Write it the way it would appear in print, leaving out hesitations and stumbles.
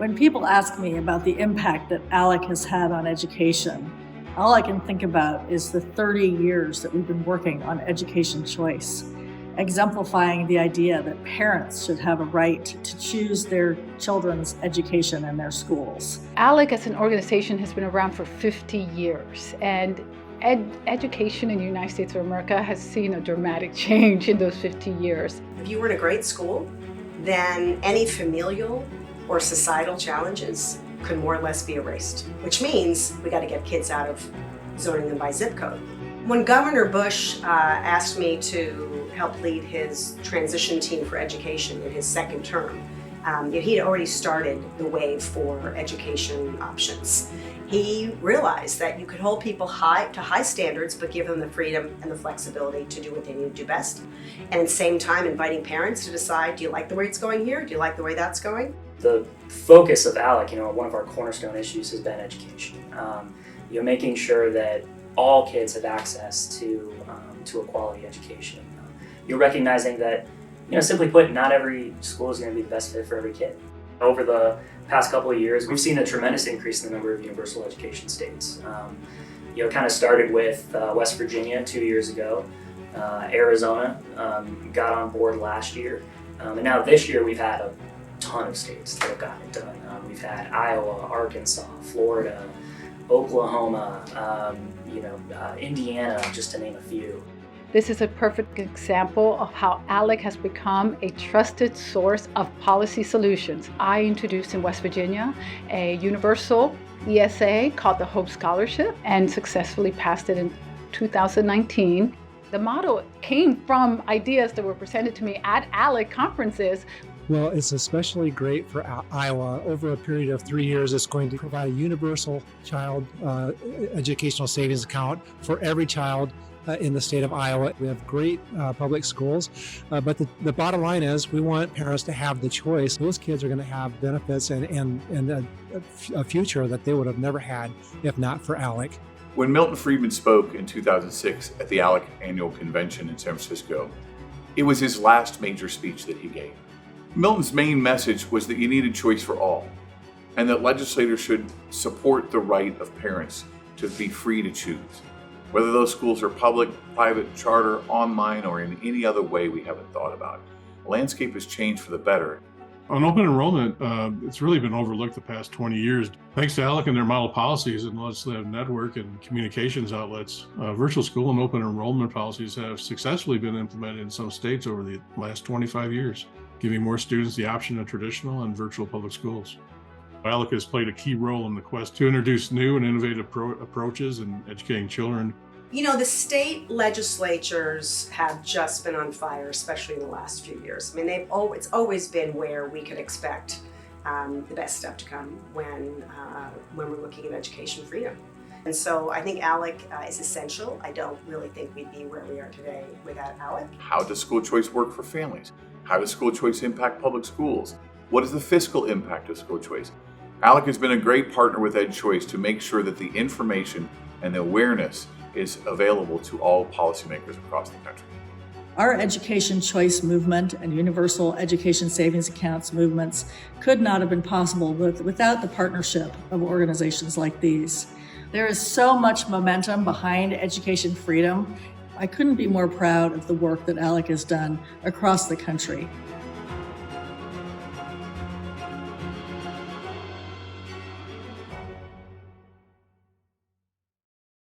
When people ask me about the impact that ALEC has had on education, all I can think about is the 30 years that we've been working on education choice, exemplifying the idea that parents should have a right to choose their children's education in their schools. ALEC as an organization has been around for 50 years, and education in the United States of America has seen a dramatic change in those 50 years. If you were in a great school, then any familial or societal challenges could more or less be erased, which means we got to get kids out of zoning them by zip code. When Governor Bush asked me to help lead his transition team for education in his second term, he'd already started the wave for education options. He realized that you could hold people to high standards, but give them the freedom and the flexibility to do what they need to do best. And at the same time, inviting parents to decide, do you like the way it's going here? Do you like the way that's going? The focus of ALEC, one of our cornerstone issues has been education. Making sure that all kids have access to a quality education. You're recognizing that, simply put, not every school is going to be the best fit for every kid. Over the past couple of years, we've seen a tremendous increase in the number of universal education states. Kind of started with West Virginia 2 years ago. Arizona got on board last year. And now this year we've had a ton of states that have gotten it done. We've had Iowa, Arkansas, Florida, Oklahoma, Indiana, just to name a few. This is a perfect example of how ALEC has become a trusted source of policy solutions. I introduced in West Virginia a universal ESA called the Hope Scholarship and successfully passed it in 2019. The model came from ideas that were presented to me at ALEC conferences. Well, it's especially great for Iowa. Over a period of 3 years, it's going to provide a universal child educational savings account for every child in the state of Iowa. We have great public schools, but the bottom line is we want parents to have the choice. Those kids are going to have benefits and a future that they would have never had if not for ALEC. When Milton Friedman spoke in 2006 at the ALEC annual convention in San Francisco, it was his last major speech that he gave. Milton's main message was that you needed choice for all, and that legislators should support the right of parents to be free to choose, whether those schools are public, private, charter, online, or in any other way we haven't thought about. The landscape has changed for the better. On open enrollment, it's really been overlooked the past 20 years. Thanks to ALEC and their model policies and legislative network and communications outlets, virtual school and open enrollment policies have successfully been implemented in some states over the last 25 years, giving more students the option of traditional and virtual public schools. ALEC has played a key role in the quest to introduce new and innovative approaches in educating children. The state legislatures have just been on fire, especially in the last few years. It's always been where we could expect the best stuff to come when we're looking at education freedom. And so I think ALEC is essential. I don't really think we'd be where we are today without ALEC. How does school choice work for families? How does school choice impact public schools? What is the fiscal impact of school choice? ALEC has been a great partner with EdChoice to make sure that the information and the awareness is available to all policymakers across the country. Our education choice movement and universal education savings accounts movements could not have been possible without the partnership of organizations like these. There is so much momentum behind education freedom. I couldn't be more proud of the work that ALEC has done across the country.